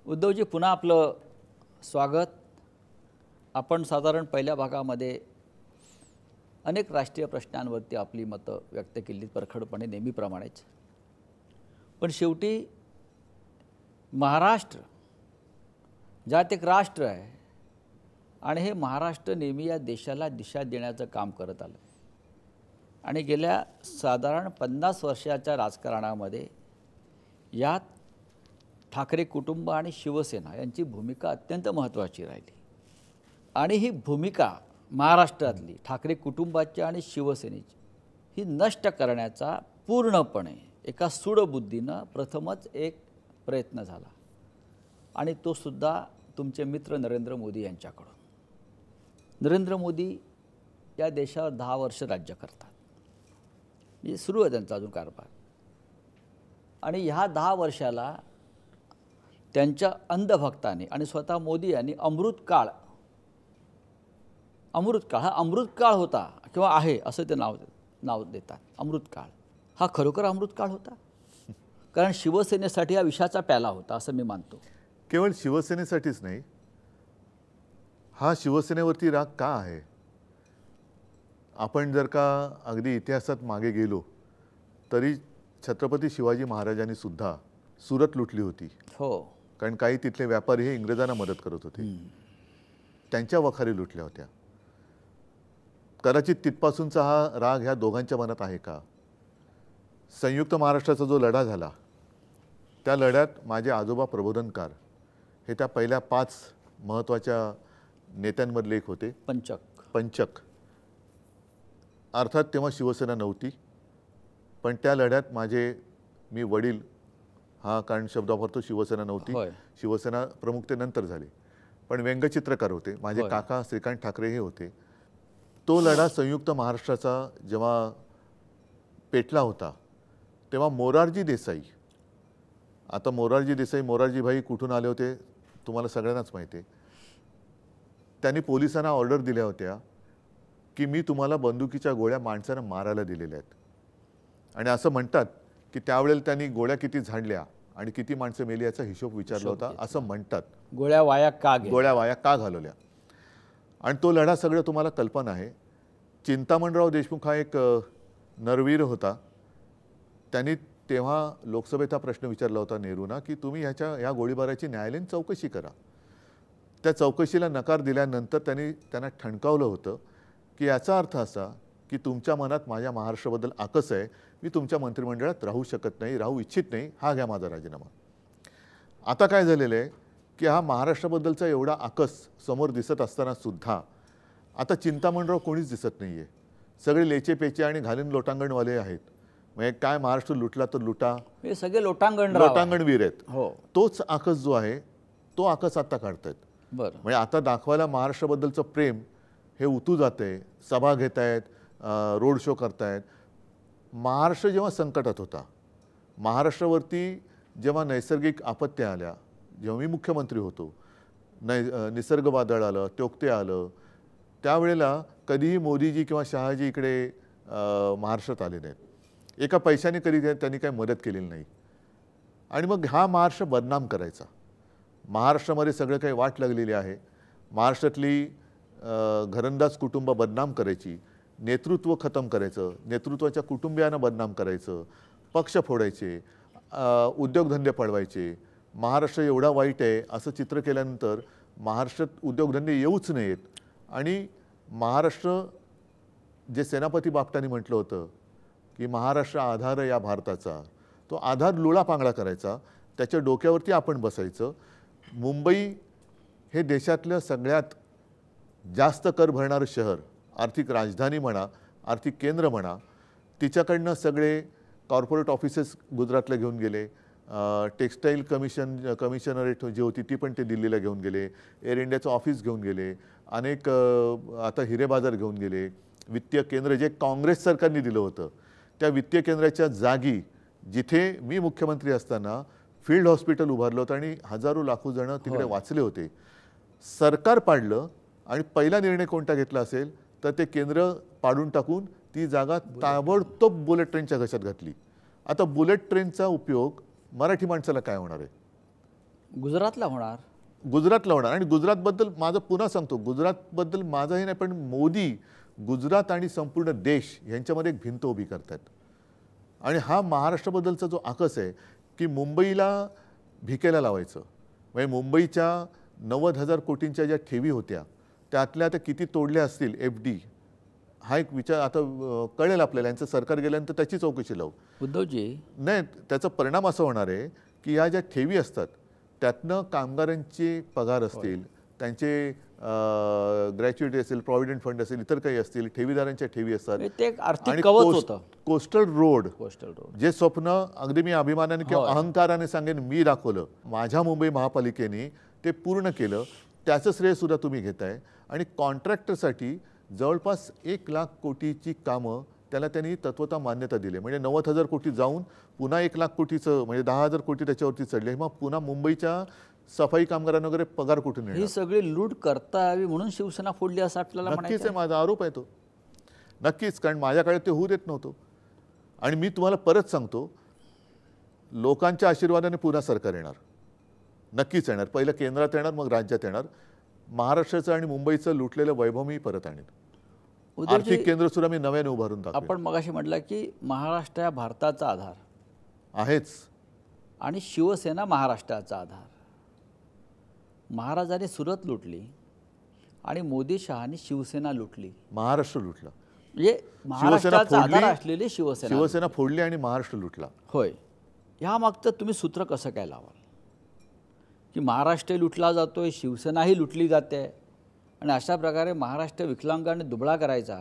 उद्धवजी पुन्हा आपलं स्वागत. आपण साधारण पहिल्या भागामध्ये अनेक राष्ट्रीय प्रश्नांवरती आपली मतं व्यक्त केली परखडपणे नेहमीप्रमाणेच. पण शेवटी महाराष्ट्र ज्यात एक राष्ट्र आहे आणि हे महाराष्ट्र नेहमी या देशाला दिशा देण्याचं काम करत आलं आणि गेल्या साधारण 50 वर्षाच्या राजकारणामध्ये यात ठाकरे कुटुंब आणि शिवसेना यांची भूमिका अत्यंत महत्त्वाची राहिली आणि ही भूमिका महाराष्ट्रातली ठाकरे कुटुंबाची आणि शिवसेनेची ही नष्ट करण्याचा पूर्णपणे एका सूडबुद्धीनं प्रथमच एक प्रयत्न झाला आणि तो सुद्धा तुमचे मित्र नरेंद्र मोदी यांच्याकडून. नरेंद्र मोदी या देशावर 10 वर्ष राज्य करतात. म्हणजे सुरू आहे त्यांचा अजून कारभार आणि ह्या 10 वर्षाला त्यांच्या अंधभक्तांनी आणि स्वतः मोदी यांनी अमृतकाळ हा अमृतकाळ होता किंवा आहे असं ते नाव देतात. अमृतकाळ हा खरोखर अमृतकाळ होता कारण शिवसेनेसाठी हा विषाचा प्याला होता असं मी मानतो. केवळ शिवसेनेसाठीच नाही, हा शिवसेनेवरती राग का आहे? आपण जर का अगदी इतिहासात मागे गेलो तरी छत्रपती शिवाजी महाराजांनी सुद्धा सुरत लुटली होती. हो, कारण काही तिथले व्यापारी हे इंग्रजांना मदत करत होते, त्यांच्या वखारी लुटल्या होत्या. कदाचित तिथपासूनचा हा राग ह्या दोघांच्या मनात आहे का? संयुक्त महाराष्ट्राचा जो लढा झाला त्या लढ्यात माझे आजोबा प्रबोधनकार हे त्या पहिल्या 5 महत्त्वाच्या नेत्यांमधले एक होते. पंचक. अर्थात तेव्हा शिवसेना नव्हती, पण त्या लढ्यात मी वडील हा कारण शब्द वापरतो, शिवसेना नव्हती, शिवसेना प्रमुख ते नंतर झाले, पण व्यंगचित्रकार होते. माझे काका श्रीकांत ठाकरे हे होते. तो लढा संयुक्त महाराष्ट्राचा जेव्हा पेटला होता तेव्हा मोरारजी देसाई, आता मोरारजी भाई कुठून आले होते तुम्हाला सगळ्यांनाच माहिती आहे. त्यांनी पोलिसांना ऑर्डर दिल्या होत्या की मी तुम्हाला बंदुकीच्या गोळ्या माणसांना मारायला दिलेल्या आहेत. आणि असं म्हणतात की त्यावेळेला त्यांनी गोळ्या किती झाडल्या आणि किती माणसं मेली याचा हिशोब विचारला होता असं म्हणतात. गोळ्या वाया का घालवल्या. आणि तो लढा सगळं तुम्हाला कल्पना आहे. चिंतामणराव देशमुख हा एक नरवीर होता. त्यांनी तेव्हा लोकसभेत हा प्रश्न विचारला होता नेहरूंना की तुम्ही ह्या गोळीबाराची न्यायालयीन चौकशी करा. त्या चौकशीला नकार दिल्यानंतर त्यांना ठणकावलं होतं की याचा अर्थ असा की तुमच्या मनात माझ्या महाराष्ट्राबद्दल आकस आहे, मी तुमच्या मंत्रिमंडळात राहू शकत नाही, राहू इच्छित नाही, हा घ्या माझा राजीनामा. आता काय झालेलं आहे की हा महाराष्ट्राबद्दलचा एवढा आकस समोर दिसत असताना सुद्धा आता चिंतामणराव कोणीच दिसत नाही आहे. सगळे लेचे पेचे आणि घालीन लोटांगणवाले आहेत. म्हणजे काय महाराष्ट्र लुटला तर लुटा, हे सगळे लोटांगणवीर आहेत. हो, तोच आकस जो आहे तो आकस आता काढतायत. बरं, म्हणजे आता दाखवायला महाराष्ट्राबद्दलचं प्रेम हे उतू जाते. सभा घेत आहेत, रोड शो करतायत. महाराष्ट्र जेव्हा संकटात होता, महाराष्ट्रावरती जेव्हा नैसर्गिक आपत्त्या आल्या, जेव्हा मी मुख्यमंत्री होतो, निसर्ग वादळ आलं, त्योक्ते आलं, त्यावेळेला कधीही मोदीजी किंवा शहाजी इकडे महाराष्ट्रात आले नाहीत. एका पैशाने कधी त्यांनी काही मदत केलेली नाही. आणि मग हा महाराष्ट्र बदनाम करायचा. महाराष्ट्रामध्ये सगळं काही वाट लागलेली आहे. महाराष्ट्रातली घरंदाज कुटुंब बदनाम करायची, नेतृत्व खतम करायचं, नेतृत्वाच्या कुटुंबियांना बदनाम करायचं, पक्ष फोडायचे, उद्योगधंदे पळवायचे. महाराष्ट्र एवढा वाईट आहे असं चित्र केल्यानंतर महाराष्ट्रात उद्योगधंदे येऊच नयेत. आणि महाराष्ट्र जे सेनापती बापटांनी म्हटलं होतं की महाराष्ट्र आधार या भारताचा, तो आधार लुळा पांगळा करायचा, त्याच्या डोक्यावरती आपण बसायचं. मुंबई हे देशातलं सगळ्यात जास्त कर भरणारं शहर, आर्थिक राजधानी म्हणा, आर्थिक केंद्र म्हणा, तिच्याकडनं सगळे कॉर्पोरेट ऑफिसेस गुजरातला घेऊन गेले. टेक्स्टाईल कमिशनरेट जी होती ती पण ते दिल्लीला घेऊन गेले. एअर इंडियाचं ऑफिस घेऊन गेले. अनेक आता हिरे बाजार घेऊन गेले. वित्तीय केंद्र जे काँग्रेस सरकारने दिलं होतं त्या वित्तीय केंद्राच्या जागी जिथे मी मुख्यमंत्री असताना फील्ड हॉस्पिटल उभारलं होतं आणि हजारो लाखो जण तिकडे वाचले होते, सरकार पाडलं. आणि पहिला निर्णय कोणता घेतला असेल तर ते केंद्र पाडून टाकून ती जागा ताबडतोब बुलेट ट्रेनच्या घशात घातली. आता बुलेट ट्रेनचा उपयोग मराठी माणसाला काय होणार आहे? गुजरातला होणार. गुजरातला होणार. आणि गुजरातबद्दल माझं पुन्हा सांगतो, गुजरातबद्दल माझंही नाही, पण मोदी गुजरात आणि संपूर्ण देश यांच्यामध्ये एक भिंत उभी करतात. आणि हा महाराष्ट्राबद्दलचा जो आकस आहे की मुंबईला भिकेला लावायचं, म्हणजे मुंबईच्या 90,000 कोटींच्या ज्या ठेवी होत्या त्यातल्या आता किती तोडल्या असतील FD, हा एक विचार आता कळेल आपल्याला. यांचं सरकार गेल्यानंतर त्याची चौकशी लावू. उद्धवजी, नाही, त्याचा परिणाम असा होणार आहे की या ज्या ठेवी असतात त्यातनं कामगारांचे पगार असतील, त्यांचे ग्रॅच्युइटी असेल, प्रॉव्हिडंट फंड असेल, इतर काही असतील, ठेवीदारांच्या ठेवी असतात. ते एक आर्थिक कवच होतं. कोस्टल रोड रोड जे स्वप्न अगदी मी अभिमानाने किंवा अहंकाराने सांगेन मी दाखवलं, माझ्या मुंबई महापालिकेने ते पूर्ण केलं, त्याचं श्रेय सुद्धा तुम्ही घेताय. आणि कॉन्ट्रॅक्टरसाठी जवळपास 1,00,000 कोटीची कामं त्याला त्यांनी तत्वतः मान्यता दिली. म्हणजे 90,000 कोटी जाऊन पुन्हा 1,00,000 कोटीचं म्हणजे 10,000 कोटी त्याच्यावरती चढले. मग पुन्हा मुंबईच्या सफाई कामगारांना वगैरे पगार कुठून ही येणार? सगळी लूट करता यावी म्हणून शिवसेना फोडली असं आपल्याला नक्कीच म्हणायचं आहे, माझा आरोप आहे तो. नक्कीच, कारण माझ्या काळात ते होऊ देत नव्हतं. आणि मी तुम्हाला परत सांगतो, लोकांच्या आशीर्वादाने पुन्हा सरकार येणार, नक्कीच येणार. पहिलं केंद्रात येणार, मग राज्यात येणार. महाराष्ट्राचं आणि मुंबईचं लुटलेलं वैभव मी परत आणेन. आर्थिक केंद्र सुद्धा मी नव्याने उभारून दाखवेन. आपण मगाशी म्हटलं की महाराष्ट्र हा भारताचा आधार आहेच, आणि शिवसेना महाराष्ट्राचा आधार. महाराजांनी सुरत लुटली आणि मोदी शहानी शिवसेना लुटली. महाराष्ट्र लुटला. म्हणजे महाराष्ट्राचा आधार असलेली शिवसेना शिवसेना फोडली आणि महाराष्ट्र लुटला. होय. ह्या मागचं तुम्ही सूत्र कसं काय लावाल की महाराष्ट्र लुटला जातोय, शिवसेनाही लुटली जाते, आणि अशा प्रकारे महाराष्ट्र विकलांग आणि दुबळा करायचा?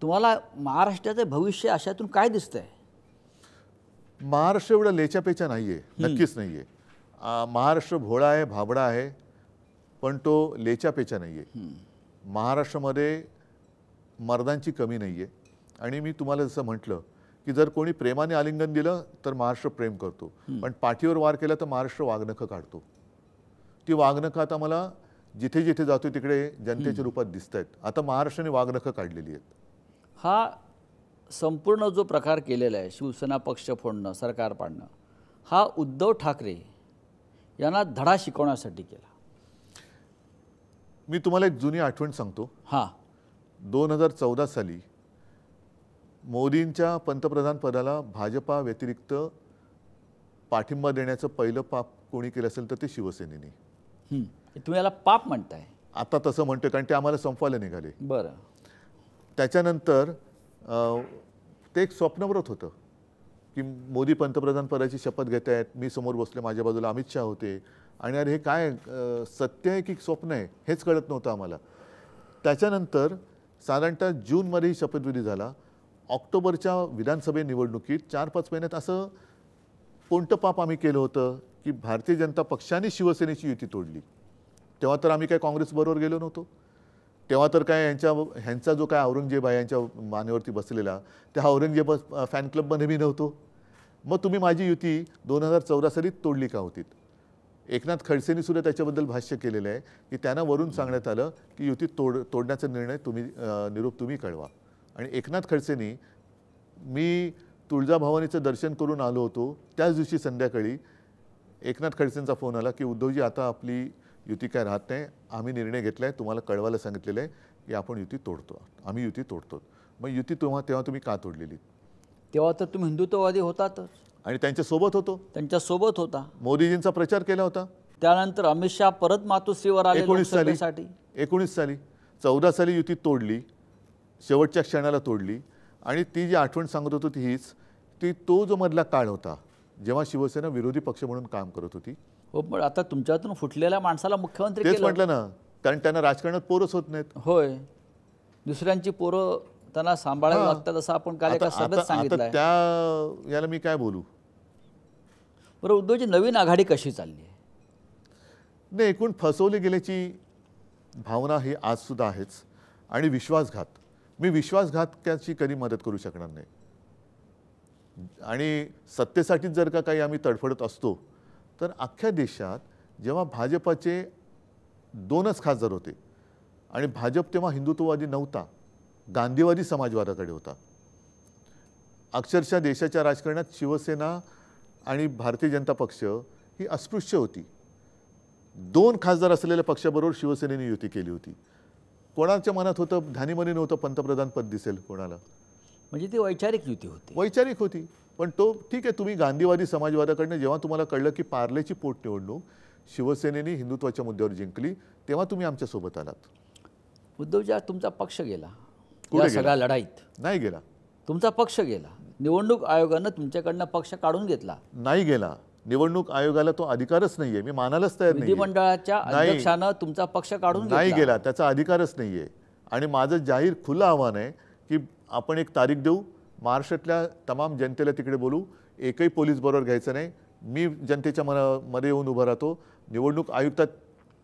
तुम्हाला महाराष्ट्राचं भविष्य अशातून काय दिसतंय? महाराष्ट्र एवढा लेचापेचा नाही आहे, नक्कीच नाही आहे. महाराष्ट्र भोळा आहे, भाबडा आहे, पण तो लेचापेचा नाही आहे. महाराष्ट्रामध्ये मर्दांची कमी नाही आहे. आणि मी तुम्हाला जसं म्हटलं की जर कोणी प्रेमाने आलिंगन दिलं तर महाराष्ट्र प्रेम करतो, पण पाठीवर वार केला तर महाराष्ट्र वाघनखं काढतो. ती वाघनखं आता मला जिथे जिथे जातो तिकडे जनतेच्या रूपात दिसत आहेत. आता महाराष्ट्राने वाघनखं काढलेली आहेत. हा संपूर्ण जो प्रकार केलेला आहे, शिवसेना पक्ष फोडणं, सरकार पाडणं, हा उद्धव ठाकरे यांना धडा शिकवण्यासाठी केला. मी तुम्हाला एक जुनी आठवण सांगतो. हां, 2014 साली मोदींच्या पंतप्रधान पदाला भाजपा व्यतिरिक्त पाठिंबा देण्याचं पहिलं पाप कोणी केलं असेल तर ते शिवसेनेने. तुम्ही याला पाप म्हणताय? आता तसं म्हणतो, कारण ते आम्हाला संपवायला निघाले. बरं. त्याच्यानंतर ते एक स्वप्नव्रत होतं की मोदी पंतप्रधान पदाची शपथ घेत आहेत, मी समोर बसले, माझ्या बाजूला अमित शहा होते, आणि अरे हे काय सत्य आहे की स्वप्न आहे हेच कळत नव्हतं आम्हाला. त्याच्यानंतर साधारणतः जूनमध्ये शपथविधी झाला. ऑक्टोबरच्या विधानसभे निवडणुकीत 4-5 महिन्यात असं कोणतं पाप आम्ही केलं होतं की भारतीय जनता पक्षाने शिवसेनेची युती तोडली? तेव्हा तर आम्ही काय काँग्रेसबरोबर गेलो नव्हतो. तेव्हा तर काय ह्यांचा जो काय औरंगजेब आहे यांच्या मानेवरती बसलेला, त्या औरंगजेब फॅन क्लबमध्ये मी नव्हतो. मग तुम्ही माझी युती 2014 साली तोडली का होती? एकनाथ खडसेंनी सुद्धा त्याच्याबद्दल भाष्य केलेलं आहे की त्यांना वरून सांगण्यात आलं की युती तोडण्याचा निर्णय निरोप तुम्ही कळवा. आणि एकनाथ खडसेंनी, मी तुळजाभवानीचं दर्शन करून आलो होतो त्याच दिवशी संध्याकाळी एकनाथ खडसेंचा फोन आला की उद्धवजी आता आपली युती काय राहत नाही, आम्ही निर्णय घेतला आहे, तुम्हाला कळवायला सांगितलेलं आहे की आपण युती तोडतो, आम्ही युती तोडतो. मग युती तेव्हा तुम्ही का तोडलेली? तेव्हा तर तुम्ही हिंदुत्ववादी होतातच आणि त्यांच्यासोबत होतो, त्यांच्यासोबत होता, मोदीजींचा प्रचार केला होता. त्यानंतर अमित शहा परत मातोश्रीवर आले 19 लोकसभेसाठी. साली 14 साली युती तोडली, शेवटच्या क्षणाला तोडली. आणि ती जी आठवण सांगत होतो ती हीच, ती तो जो मधला काळ होता जेव्हा शिवसेना विरोधी पक्ष म्हणून काम करत होती. हो, पण आता तुमच्यातून फुटलेल्या माणसाला मुख्यमंत्री तेच केलं. म्हटलं ना, कारण त्यांना राजकारणात पोरच होत नाहीत. होय, दुसऱ्यांची पोरं त्यांना सांभाळायला लागतात असं आपण काल एका सभेत सांगितलं. त्या याला मी काय बोलू? बरं, उद्धवची नवीन आघाडी कशी चालली आहे? नाही, एकूण फसवली गेल्याची भावना ही आज सुद्धा आहेच. आणि विश्वासघात, मी विश्वासघातकाची कधी मदत करू शकणार नाही. आणि सत्तेसाठीच जर का काही आम्ही तडफडत असतो तर अख्ख्या देशात जेव्हा भाजपाचे 2च खासदार होते आणि भाजप तेव्हा हिंदुत्ववादी नव्हता, गांधीवादी समाजवादाकडे होता. अक्षरशः देशाच्या राजकारणात शिवसेना आणि भारतीय जनता पक्ष ही अस्पृश्य होती. 2 खासदार असलेल्या पक्षाबरोबर शिवसेनेने युती केली होती. कोणाच्या मनात होतं, ध्यानीमनी नव्हतं पंतप्रधान पद दिसेल कोणाला. म्हणजे ती वैचारिक युती होती. वैचारिक होती. पण तो ठीक आहे, तुम्ही गांधीवादी समाजवादाकडनं जेव्हा तुम्हाला कळलं की पार्लेची पोटनिवडणूक शिवसेनेने हिंदुत्वाच्या मुद्द्यावर जिंकली, तेव्हा तुम्ही आमच्यासोबत आलात. उद्धवजी, आज तुमचा पक्ष गेला कुठे या गेला? सगळ्या लढाईत. नाही गेला. तुमचा पक्ष गेला. निवडणूक आयोगानं तुमच्याकडनं पक्ष काढून घेतला. नाही गेला. निवडणूक आयोगाला तो अधिकारच नाहीये. मी मानायलाच तयार नाही. विधिमंडळाच्या अध्यक्षानं तुमचा पक्ष काढून नाही घेतला. गेला. त्याचा अधिकारच नाहीये. आणि माझं जाहीर खुलं आव्हान आहे की आपण एक तारीख देऊ, महाराष्ट्रातल्या तमाम जनतेला तिकडे बोलू, एकही पोलीस बरोबर घ्यायचं नाही. मी जनतेच्या मध्ये येऊन उभं राहतो. निवडणूक आयुक्तात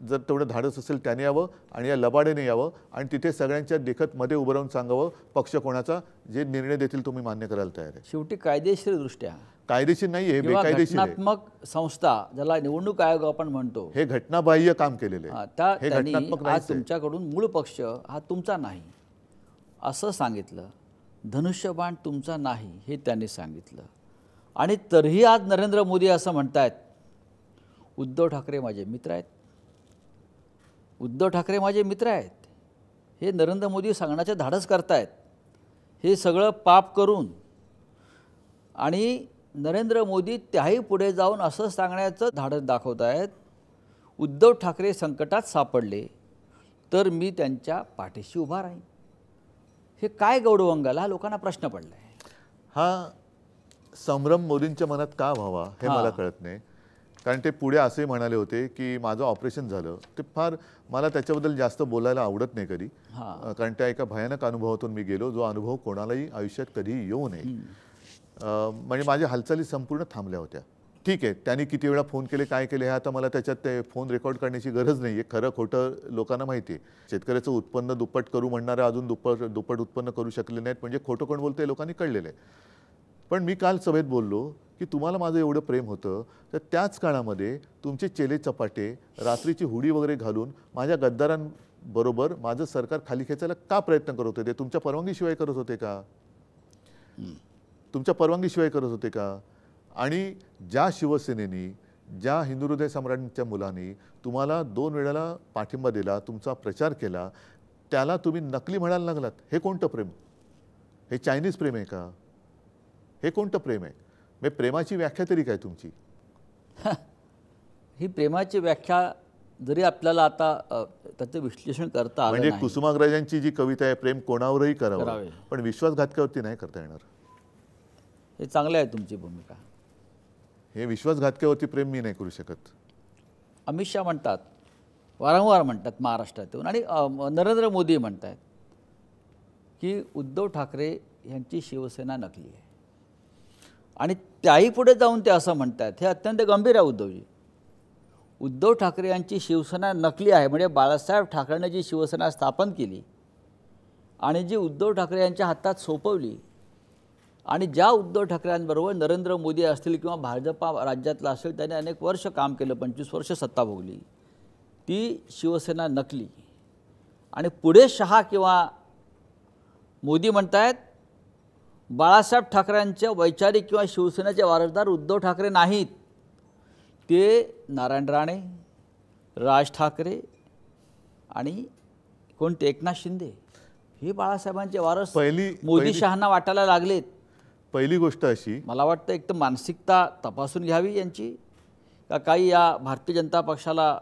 जर तेवढं धाडस असेल त्याने यावं आणि या लबाडेने यावं आणि तिथे सगळ्यांच्या देखत मध्ये उभं राहून सांगावं पक्ष कोणाचा, जे निर्णय देतील तुम्ही मान्य करायला तयार आहे. शेवटी कायदेशीर दृष्ट्या कायदेशीर नाही, हे बेकायदेशीर आहे. घटनात्मक संस्था ज्याला निवडणूक आयोग आपण म्हणतो, हे घटनाबाह्य काम केलेले आहे. हे त्यांनी घटनात्मक आज नाहीच आहे. तुमच्याकडून मूळ पक्ष हा तुमचा नाही असं सांगितलं. धनुष्यबाण तुमचा नाही हे त्यांनी सांगितलं. आणि तरीही आज नरेंद्र मोदी असं म्हणतायत, उद्धव ठाकरे माझे मित्र आहेत. उद्धव ठाकरे माझे मित्र आहेत हे नरेंद्र मोदी सांगण्याचे धाडस करतायत. हे सगळं पाप करून आणि नरेंद्र मोदी त्याही पुढे जाऊन असं सांगण्याचं धाडस दाखवत आहेत, उद्धव ठाकरे संकटात सापडले तर मी त्यांच्या पाठीशी उभा राहीन. हे काय गौडवंगाला हा लोकांना प्रश्न पडला आहे. हा संभ्रम मोदींच्या मनात का व्हावा हे मला कळत नाही. कारण ते पुढे असे म्हणाले होते की माझं ऑपरेशन झालं. ते फार मला त्याच्याबद्दल जास्त बोलायला आवडत नाही कधी, कारण त्या एका भयानक अनुभवातून मी गेलो, जो अनुभव कोणालाही आयुष्यात कधी येऊ नये. म्हणजे माझ्या हालचाली संपूर्ण थांबल्या होत्या. ठीक आहे, त्यांनी किती वेळा फोन केले, काय केले, हे आता मला त्याच्यात ते फोन रेकॉर्ड करण्याची गरज नाही आहे. खरं खोटं लोकांना माहिती आहे. शेतकऱ्याचं उत्पन्न दुप्पट करू म्हणणारे अजून दुप्पट उत्पन्न करू शकले नाहीत, म्हणजे खोटं कोण बोलतं हे लोकांनी कळलेलं आहे. पण मी काल सभेत बोललो की तुम्हाला माझं एवढं प्रेम होतं तर त्याच काळामध्ये तुमचे चेले चपाटे रात्रीची हुडी वगैरे घालून माझ्या गद्दारांबरोबर माझं सरकार खाली खेचायला का प्रयत्न करत होते? तुमच्या परवानगीशिवाय करत होते का? तुमच्या परवानगीशिवाय करत होते का? आणि ज्या शिवसेनेनी, ज्या हिंदू हृदय सम्राटांच्या मुलांनी तुम्हाला 2 वेळेला पाठिंबा दिला, तुमचा प्रचार केला, त्याला तुम्ही नकली म्हणायला लागलात. हे कोणतं प्रेम? हे चायनीज प्रेम आहे का? हे कोणतं प्रेम आहे? मी प्रेमाची व्याख्या तरी काय तुमची? ही प्रेमाची व्याख्या जरी आपल्याला आता त्याचं विश्लेषण करता आलं म्हणजे नाही. कुसुमाग्रजांची जी कविता आहे, प्रेम कोणावरही करावं, पण विश्वासघातकावरती नाही करता येणार. हे चांगलं आहे तुमची भूमिका. हे विश्वासघातकावरती प्रेम मी नाही करू शकत. अमित शहा म्हणतात, वारंवार म्हणतात महाराष्ट्रातून, आणि नरेंद्र मोदी म्हणतात की उद्धव ठाकरे यांची शिवसेना नकली आहे. आणि त्याही पुढे जाऊन ते असं म्हणतात, हे अत्यंत गंभीर आहे उद्धवजी. उद्धव ठाकरे यांची शिवसेना नकली आहे म्हणजे बाळासाहेब ठाकरेंनी जी शिवसेना स्थापन केली आणि जी उद्धव ठाकरे यांच्या हातात सोपवली, आणि ज्या उद्धव ठाकरेंबरोबर नरेंद्र मोदी असतील किंवा भाजपा राज्यातला असेल, त्याने अनेक वर्ष काम केलं, 25 वर्ष सत्ता भोगली, ती शिवसेना नकली. आणि पुढे शहा किंवा मोदी म्हणतायत बाळासाहेब ठाकरेंच्या वैचारिक किंवा शिवसेनेचे वारसदार उद्धव ठाकरे नाहीत, ते नारायण राणे, राज ठाकरे आणि कोणते एकनाथ शिंदे हे बाळासाहेबांचे वारस मोदी शहांना वाटायला लागलेत. पहिली गोष्ट अशी, मला वाटतं एक तर मानसिकता तपासून घ्यावी यांची, का काही या भारतीय जनता पक्षाला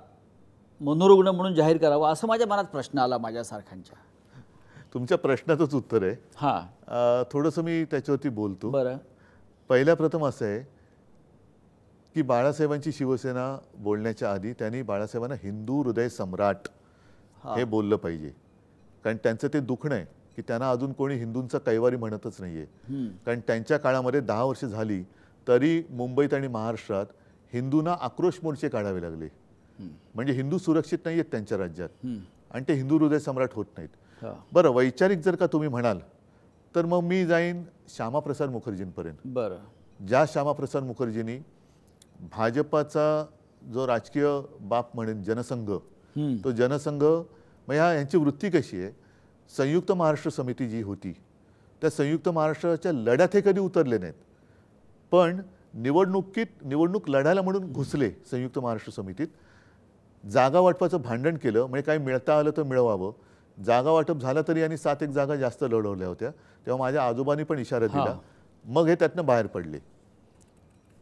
मनोरुग्ण म्हणून जाहीर करावं, असं माझ्या मनात प्रश्न आला माझ्यासारख्यांच्या. तुमच्या प्रश्नाचंच उत्तर आहे. हां, थोडंसं मी त्याच्यावरती बोलतो. बरं. पहिल्या प्रथम असं आहे की बाळासाहेबांची शिवसेना बोलण्याच्या आधी त्यांनी बाळासाहेबांना हिंदू हृदय सम्राट हे बोललं पाहिजे. कारण त्यांचं ते दुखणं आहे की त्यांना अजून कोणी हिंदूंचा कैवारी म्हणतच नाही आहे. कारण त्यांच्या काळामध्ये 10 वर्ष झाली तरी मुंबईत आणि महाराष्ट्रात हिंदूंना आक्रोश मोर्चे काढावे लागले. म्हणजे हिंदू सुरक्षित नाही आहेत त्यांच्या राज्यात आणि ते हिंदू हृदय सम्राट होत नाहीत. बरं, वैचारिक जर का तुम्ही म्हणाल तर मग मी जाईन श्यामाप्रसाद मुखर्जींपर्यंत. बरं. ज्या श्यामाप्रसाद मुखर्जींनी भाजपाचा जो राजकीय बाप म्हणेन जनसंघ, तो जनसंघ, मग यांची वृत्ती कशी आहे, संयुक्त महाराष्ट्र समिती जी होती त्या संयुक्त महाराष्ट्राच्या लढ्यात हे कधी उतरले नाहीत, पण निवडणूक लढायला म्हणून घुसले संयुक्त महाराष्ट्र समितीत. जागा वाटपाचं भांडण केलं, म्हणजे काही मिळता आलं तर मिळवावं. जागा वाटप झालं तरी यांनी 7 एक जागा जास्त लढवल्या होत्या. तेव्हा माझ्या आजोबांनी पण इशारा दिला. मग हे त्यातनं बाहेर पडले.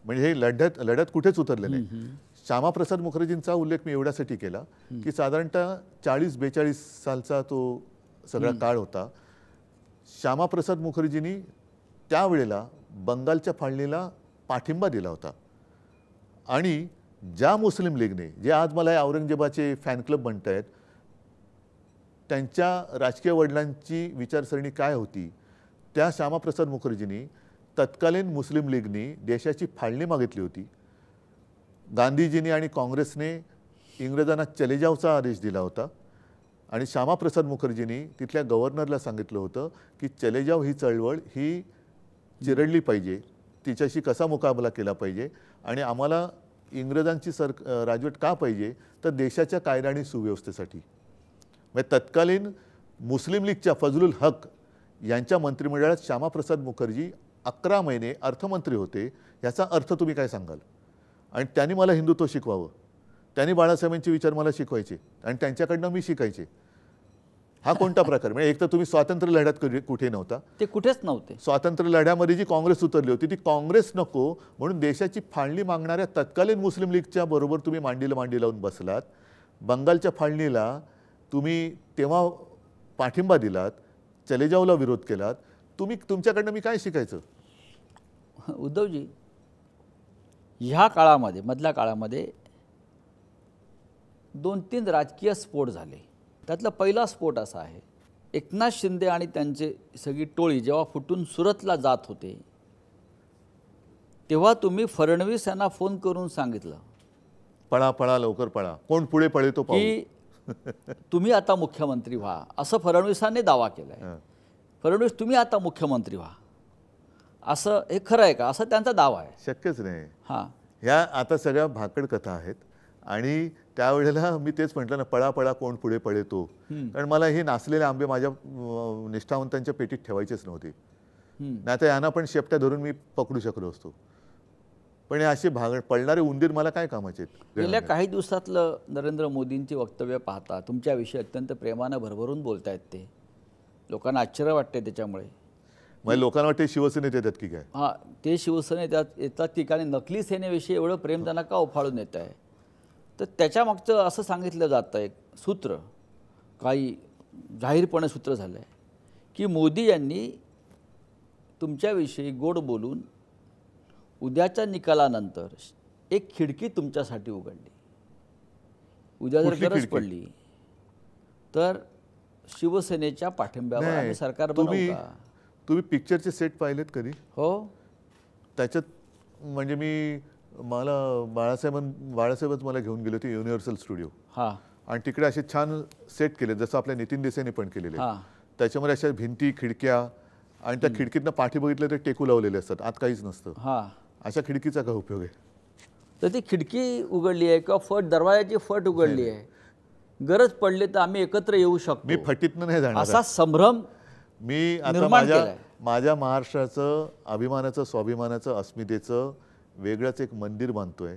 म्हणजे हे लढ्यात कुठेच उतरले नाही. श्यामाप्रसाद मुखर्जींचा उल्लेख मी एवढ्यासाठी केला की साधारणतः 40-42 सालचा तो सगळा काळ होता. श्यामाप्रसाद मुखर्जींनी त्यावेळेला बंगालच्या फाळणीला पाठिंबा दिला होता. आणि ज्या मुस्लिम लीगने, जे आज मला या औरंगजेबाचे फॅन क्लब म्हणत आहेत, त्यांच्या राजकीय वडिलांची विचारसरणी काय होती, त्या श्यामाप्रसाद मुखर्जींनी तत्कालीन मुस्लिम लीगनी देशाची फाळणी मागितली होती. गांधीजींनी आणि काँग्रेसने इंग्रजांना चले जावचा आदेश दिला होता. आणि श्यामाप्रसाद मुखर्जींनी तिथल्या गव्हर्नरला सांगितलं होतं की चले जाव ही चळवळ ही चिरडली पाहिजे, तिच्याशी कसा मुकाबला केला पाहिजे, आणि आम्हाला इंग्रजांची राजवट का पाहिजे, तर देशाच्या कायदा आणि सुव्यवस्थेसाठी. म्हणजे तत्कालीन मुस्लिम लीगच्या फजलुल हक यांच्या मंत्रिमंडळात श्यामाप्रसाद मुखर्जी 11 महिने अर्थमंत्री होते. याचा अर्थ तुम्ही काय सांगाल? आणि त्यांनी मला हिंदुत्व शिकवावं, त्यांनी बाळासाहेबांचे विचार मला शिकवायचे आणि त्यांच्याकडनं मी शिकायचे. हा कोणता प्रकार? म्हणजे एक तर तुम्ही स्वातंत्र्य लढ्यात कुठे नव्हता, ते कुठेच नव्हते. स्वातंत्र्य लढ्यामध्ये जी काँग्रेस उतरली होती ती काँग्रेस नको म्हणून देशाची फाळणी मागणाऱ्या तत्कालीन मुस्लिम लीगच्या बरोबर तुम्ही मांडीला मांडी लावून बसलात. बंगालच्या फाळणीला तुम्ही तेव्हा पाठिंबा दिलात, चले जावला विरोध केलात. तुमच्याकडनं मी काय शिकायचं? उद्धवजी, ह्या काळामध्ये, मधल्या काळामध्ये 2-3 राजकीय स्फोट झाले. त्यातला पहिला स्फोट असा आहे, एकनाथ शिंदे आणि त्यांची सगळी टोळी जेव्हा फुटून सुरतला जात होते, तेव्हा तुम्ही फडणवीस यांना फोन करून सांगितलं, पळा पळा लवकर पळा, कोण पुढे पळे तो पाहू, की तुम्ही आता मुख्यमंत्री व्हा, असं फडणवीसांनी दावा केलाय. फडणवीस तुम्ही आता मुख्यमंत्री व्हा, असं हे खरं आहे का? असं त्यांचा दावा आहे. शक्यच नाही. हां, ह्या आता सगळ्या भाकड कथा आहेत. आणि त्यावेळेला मी तेच म्हटलं ना, पळा पळा कोण पुढे पळे तो. कारण मला हे नासलेले आंबे माझ्या निष्ठावंतांच्या पेटीत ठेवायचेच नव्हते. नाही तर यांना पण शेपट्या धरून मी पकडू शकलो असतो. पण हे असे पळणारे उंदीर मला काय कामाचे आहेत? गेल्या काही दिवसातलं नरेंद्र मोदींची वक्तव्य पाहता तुमच्याविषयी अत्यंत प्रेमानं भरभरून बोलतायत ते. लोकांना आश्चर्य वाटते त्याच्यामुळे. मग लोकांना वाटते शिवसेनेत येतात की काय? हां, ते शिवसेनेत येतात की काय, नकली सेनेविषयी एवढं प्रेम त्यांना का उफाळून येत आहे? तर त्याच्यामागचं असं सांगितलं जातं, एक सूत्र, काही जाहीरपणे सूत्र झालं आहे की मोदी यांनी तुमच्याविषयी गोड बोलून उद्याच्या निकालानंतर एक खिडकी तुमच्यासाठी उघडली. उद्या जर गरज पडली तर शिवसेनेच्या पाठिंब्यावर आम्ही सरकार बनवू का? तुम्ही पिक्चरचे सेट पाहिलेत कधी? हो. त्याच्यात म्हणजे मला बाळासाहेबच मला घेऊन गेले होते युनिव्हर्सल स्टुडिओ. हां. आणि तिकडे असे छान सेट केले, जसं आपल्या नितीन देसाईंनी पण केलेले. हां. त्याच्यामध्ये अशा भिंती, खिडक्या, आणि त्या खिडकीतनं पाठी बघितलं तर टेकू लावलेले असतात, आत काहीच नसतं. हां. अशा खिडकीचा काय उपयोग आहे? तर ती खिडकी उघडली आहे किंवा दरवाजाची फट उघडली आहे, गरज पडली तर आम्ही एकत्र येऊ शकतो, मी फटीतनं नाही जाणार. असा संभ्रम मी आता निर्माण केलाय. माझ्या महाराष्ट्राचं अभिमानाचं, स्वाभिमानाचं, अस्मितेचं वेगळंच एक मंदिर बांधतोय.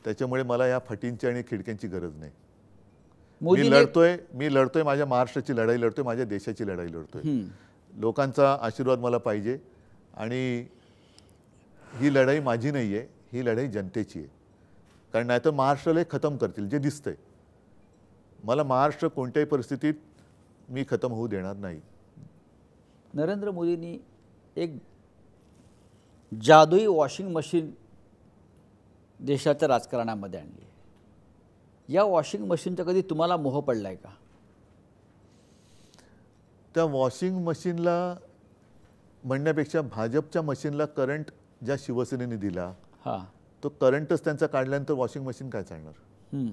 त्याच्यामुळे मला या फटींची आणि खिडक्यांची गरज नाही. मी लढतोय माझ्या महाराष्ट्राची लढाई लढतोय, माझ्या देशाची लढाई लढतोय. लोकांचा आशीर्वाद मला पाहिजे. आणि ही लढाई माझी नाही आहे, ही लढाई जनतेची आहे. कारण नाहीतर महाराष्ट्राला खतम करतील, जे दिसतंय. मला महाराष्ट्र कोणत्याही परिस्थितीत मी खतम होऊ देणार नाही. नरेंद्र मोदींनी एक जादुई वॉशिंग मशीन देशाच्या राजकारणामध्ये आणली आहे. या वॉशिंग मशीनचा कधी तुम्हाला मोह पडलाय का? त्या वॉशिंग मशीनला म्हणण्यापेक्षा भाजपच्या मशीनला करंट ज्या शिवसेनेने दिला, हां, तो करंटच त्यांचा काढल्यानंतर वॉशिंग मशीन काय चालणार?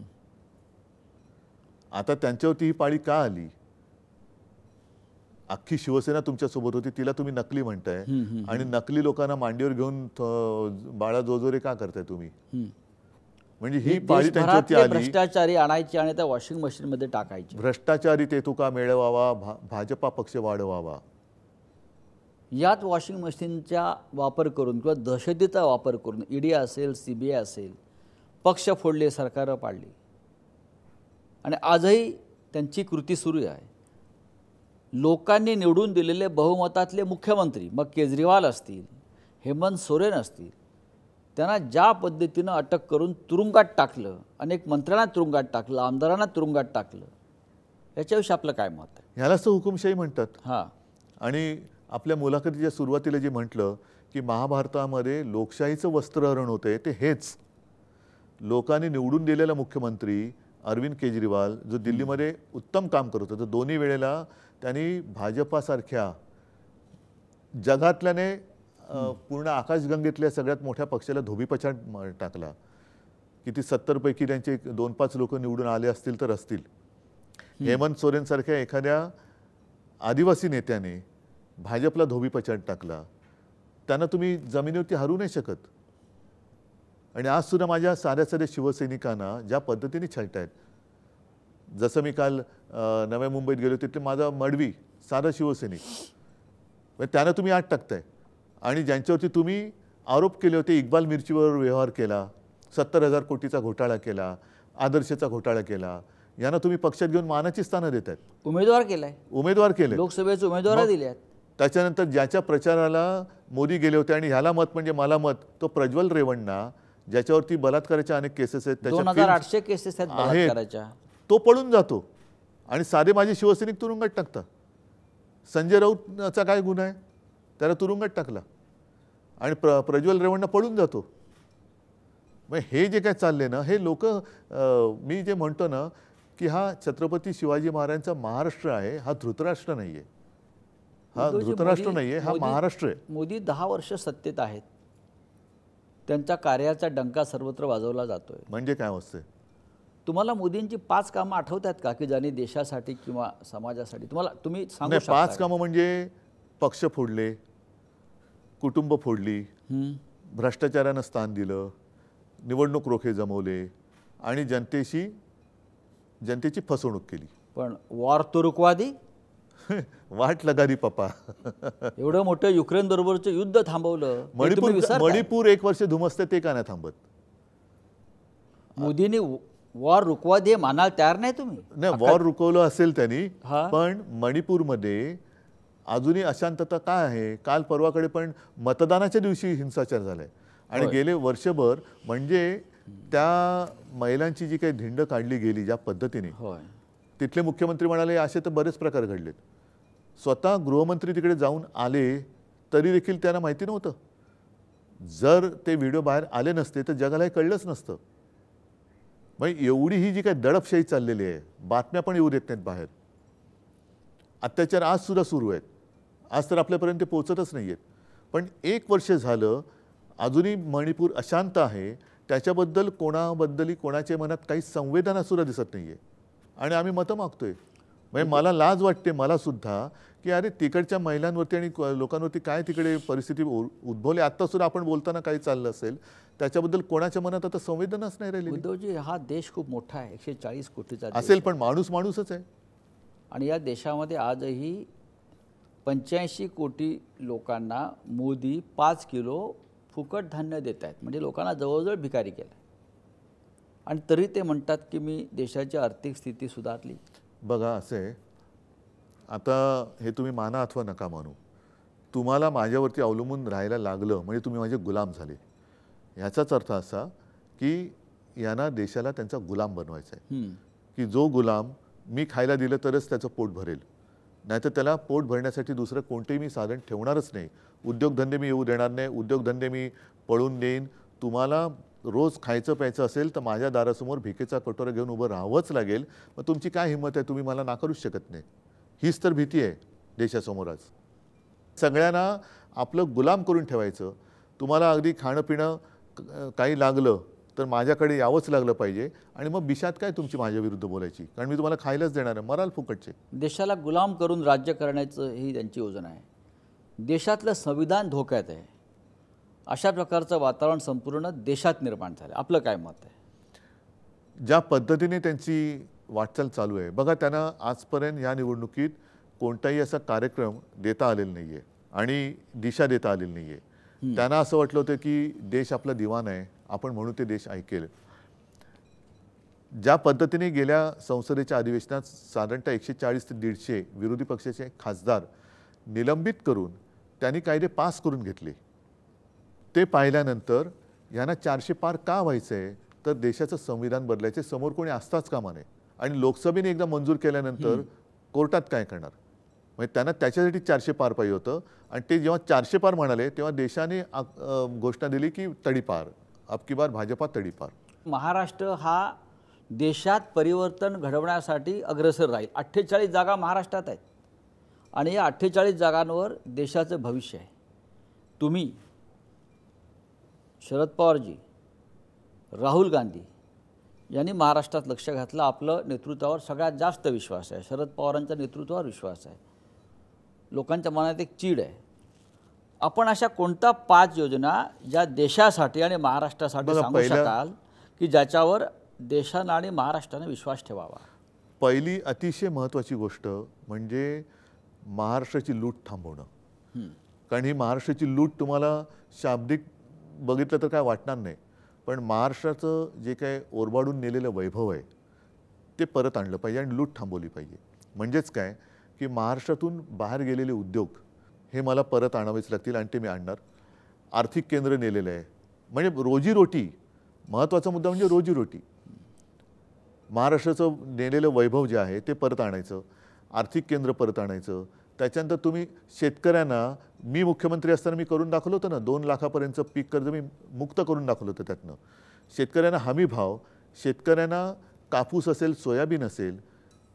आता त्यांच्यावरती ही पाळी का आली? अख्खी शिवसेना तुमच्यासोबत होती, तिला तुम्ही नकली म्हणताय. आणि नकली लोकांना मांडीवर घेऊन बाळा जोजोरे का करताय तुम्ही? म्हणजे ही पाळी त्यांच्यावरती आली. भ्रष्टाचारी आणायची आणि त्या वॉशिंग मशीनमध्ये टाकायची. भ्रष्टाचारी तेथुका मेळवावा, भाजपा पक्ष वाढवावा. याच वॉशिंग मशीनचा वापर करून किंवा दहशतीचा वापर करून ईडी असेल, CBI असेल, पक्ष फोडले, सरकारं पाडली आणि आजही त्यांची कृती सुरू आहे. लोकांनी निवडून दिलेले बहुमतातले मुख्यमंत्री, मग केजरीवाल असतील, हेमंत सोरेन असतील, त्यांना ज्या पद्धतीनं अटक करून तुरुंगात टाकलं, अनेक मंत्र्यांना तुरुंगात टाकलं, आमदारांना तुरुंगात टाकलं, याच्याविषयी आपलं काय मत आहे? ह्यालाच तर हुकुमशाही म्हणतात. हां, आणि आपल्या मुलाखतीच्या सुरुवातीला जे म्हटलं की महाभारतामध्ये लोकशाहीचं वस्त्रहरण होते ते हेच. लोकांनी निवडून दिलेला मुख्यमंत्री अरविंद केजरीवाल जो दिल्लीमध्ये उत्तम काम करत होता, तर दोन्ही वेळेला त्यांनी भाजपासारख्या जगातल्याने पूर्ण आकाशगंगेतल्या सगळ्यात मोठ्या पक्षाला धोबीपछाड टाकला. किती 70 पैकी त्यांचे 2-5 लोक निवडून आले असतील तर असतील. हेमंत सोरेनसारख्या एखाद्या आदिवासी नेत्याने भाजपला धोबीपछाड टाकला. त्यांना तुम्ही जमिनीवरती हरू नाही शकत. आणि आज सुद्धा माझ्या साध्या साध्या शिवसैनिकांना ज्या पद्धतीने छळतायत, जसं मी काल नव्या मुंबईत गेलो तिथे माझा मडवी साधा शिवसैनिक, त्यानं तुम्ही आत टाकताय. आणि ज्यांच्यावरती तुम्ही आरोप केले होते, इक्बाल मिर्चीवर व्यवहार केला, 70,000 कोटीचा घोटाळा केला, आदर्शचा घोटाळा केला, यांना तुम्ही पक्षात घेऊन मानाची स्थानं देत आहेत. उमेदवार केले, लोकसभेचे उमेदवार दिले आहेत. त्याच्यानंतर ज्याच्या प्रचाराला मोदी गेले होते आणि ह्याला मत म्हणजे मला मत, तो प्रज्वल रेवण्णा ज्याच्यावरती बलात्काराच्या अनेक केसेस आहेत, 2800 केसेस आहेत बलात्काराच्या, तो पळून जातो आणि साधे माझे शिवसैनिक तुरुंगात टाकतात. संजय राऊतचा काय गुन्हा आहे, त्याला तुरुंगात टाकला आणि प्रज्वल रेवण्णा पळून जातो. मग हे जे काय चालले ना, हे लोक, मी जे म्हणतो ना की हा छत्रपती शिवाजी महाराजांचा महाराष्ट्र आहे, हा धृतराष्ट्र नाही आहे. हा धृतराष्ट्र नाही आहे, हा महाराष्ट्र आहे. मोदी 10 वर्ष सत्तेत आहेत, त्यांच्या कार्याचा डंका सर्वत्र वाजवला जातोय. म्हणजे काय असते? तुम्हाला मोदींची 5 कामं आठवतात का की ज्यांनी देशासाठी किंवा समाजासाठी तुम्ही सांगू नाही, शकता? 5 कामं म्हणजे पक्ष फोडले, कुटुंब फोडली, भ्रष्टाचारानं स्थान दिलं, निवडणूक रोखे जमवले आणि जनतेची फसवणूक केली. पण वॉर तो रुकवा दी, वाट लगा दी पप्पा. एवढं मोठं युक्रेन बरोबरचं युद्ध थांबवलं. मणिपूर 1 वर्ष धुमसते, ते का नाही थांबत? मोदींनी वॉर रुकवा दे मानायला तयार नाही तुम्ही? नाही, वॉर रुकवलं असेल त्यांनी, पण मणिपूरमध्ये अजूनही अशांतता काय आहे? काल परवाकडे पण मतदानाच्या दिवशी हिंसाचार झालाय आणि गेले वर्षभर म्हणजे त्या महिलांची जी काही धिंड काढली गेली ज्या पद्धतीने, तिथले मुख्यमंत्री म्हणाले असे तर बरेच प्रकार घडलेत. स्वतः गृहमंत्री तिकडे जाऊन आले तरी देखील त्यांना माहिती नव्हतं. जर ते व्हिडिओ बाहेर आले नसते तर जगाला हे कळलंच नसतं. मग एवढी ही जी काही दडपशाही चाललेली आहे, बातम्या पण येऊ देत नाहीत बाहेर. अत्याचार आज सुद्धा सुरू आहेत, आज तर आपल्यापर्यंत पोहोचतच नाही आहेत. पण 1 वर्ष झालं अजूनही मणिपूर अशांत आहे. त्याच्याबद्दल कोणाच्या मनात काही संवेदना सुद्धा दिसत नाही आहे आणि आम्ही मतं मागतोय. म्हणजे मला लाज वाटते मला सुद्धा की अरे तिकडच्या महिलांवरती आणि लोकांवरती काय तिकडे परिस्थिती उद्भवली. आत्ता सुद्धा आपण बोलताना काही चाललं असेल त्याच्याबद्दल कोणाच्या मनात आता संवेदनाच नाही राहिली. उद्धवजी, हा देश खूप मोठा आहे, 140 कोटीचा असेल, पण माणूस माणूसच आहे. आणि या देशामध्ये आजही 85 कोटी लोकांना मोदी 5 किलो फुकट धान्य देत आहेत. म्हणजे लोकांना जवळजवळ भिकारी केलं. आणि तरी ते म्हणतात की मी देशाची आर्थिक स्थिती सुधारली. बघा असं आहे, आता हे तुम्ही माना अथवा नका मानू, तुम्हाला माझ्यावरती अवलंबून राहायला लागलं म्हणजे तुम्ही माझे गुलाम झाले. ह्याचाच अर्थ असा की यांना देशाला त्यांचा गुलाम बनवायचा आहे. की जो गुलाम मी खायला दिलं तरच त्याचं पोट भरेल, नाहीतर त्याला पोट भरण्यासाठी दुसरं कोणतेही मी साधन ठेवणारच नाही. उद्योगधंदे मी येऊ देणार नाही, उद्योगधंदे मी पळून देईन. तुम्हाला रोज खायचं प्यायचं असेल तर माझ्या दारासमोर भिकेचा कटोरा घेऊन उभं राहावंच लागेल. मग तुमची काय हिंमत आहे, तुम्ही मला नाकारूच शकत नाही. हीच तर भीती आहे देशासमोर आज. सगळ्यांना आपलं गुलाम करून ठेवायचं. तुम्हाला अगदी खाणं पिणं काही लागलं तर माझ्याकडे यावंच लागलं पाहिजे आणि मग बिशात काय तुमची माझ्या विरुद्ध बोलायची, कारण मी तुम्हाला खायलाच देणार आहे, मराल फुकटचे. देशाला गुलाम करून राज्य करण्याचं ही त्यांची योजना आहे. देशातलं संविधान धोक्यात आहे. अशा प्रकारचं वातावरण संपूर्ण देशात निर्माण झालं. आपलं काय मत आहे? ज्या पद्धतीने त्यांची वाटचाल चालू आहे बघा, त्यांना आजपर्यंत या निवडणुकीत कोणताही असा कार्यक्रम देता आलेला नाही आहे. आणि दिशा देता आलेली नाही आहे. त्यांना असं वाटलं होतं की देश आपला दिवाण आहे, आपण म्हणू ते देश ऐकेल. ज्या पद्धतीने गेल्या संसदेच्या अधिवेशनात साधारणतः 140 ते 150 विरोधी पक्षाचे खासदार निलंबित करून त्यांनी कायदे पास करून घेतले, ते पाहिल्यानंतर यांना 400 पार का व्हायचं आहे, तर देशाचं संविधान बदलायचे समोर कोणी असताच कामा नये. आणि लोकसभेने एकदा मंजूर केल्यानंतर कोर्टात काय करणार, म्हणजे त्यांना त्याच्यासाठी 400 पार पाहिजे होतं. आणि ते जेव्हा 400 पार म्हणाले तेव्हा देशाने घोषणा दिली की तडीपार, अब की बार भाजपा तडीपार. महाराष्ट्र हा देशात परिवर्तन घडवण्यासाठी अग्रेसर राहील. 48 जागा महाराष्ट्रात आहेत आणि या 48 जागांवर देशाचं भविष्य आहे. तुम्ही शरद पवारजी, राहुल गांधी यांनी महाराष्ट्रात लक्ष घातलं. आपलं नेतृत्वावर सगळ्यात जास्त विश्वास आहे, शरद पवारांच्या नेतृत्वावर विश्वास आहे. लोकांच्या मनात एक चीड आहे. आपण अशा कोणत्या 5 योजना ज्या देशासाठी आणि महाराष्ट्रासाठी सांगू शकाल की ज्याच्यावर देशानं आणि महाराष्ट्राने विश्वास ठेवावा? पहिली अतिशय महत्त्वाची गोष्ट म्हणजे महाराष्ट्राची लूट थांबवणं. कारण ही महाराष्ट्राची लूट तुम्हाला शाब्दिक बघितलं तर काय वाटणार नाही, पण महाराष्ट्राचं जे काय ओरबाडून नेलेलं वैभव आहे ते परत आणलं पाहिजे आणि लूट थांबवली पाहिजे. म्हणजेच काय की महाराष्ट्रातून बाहेर गेलेले उद्योग हे मला परत आणावेच लागतील आणि ते मी आणणार. आर्थिक केंद्र नेलेलं आहे, म्हणजे रोजीरोटी, महत्त्वाचा मुद्दा म्हणजे रोजीरोटी. महाराष्ट्राचं नेलेलं वैभव जे आहे ते परत आणायचं, आर्थिक केंद्र परत आणायचं. त्याच्यानंतर तुम्ही शेतकऱ्यांना, मी मुख्यमंत्री असताना मी करून दाखवलं होतं ना, 2 लाखापर्यंतचं पीक कर्ज मी मुक्त करून दाखवलं होतं. त्यातनं शेतकऱ्यांना हमी भाव, शेतकऱ्यांना कापूस असेल, सोयाबीन असेल,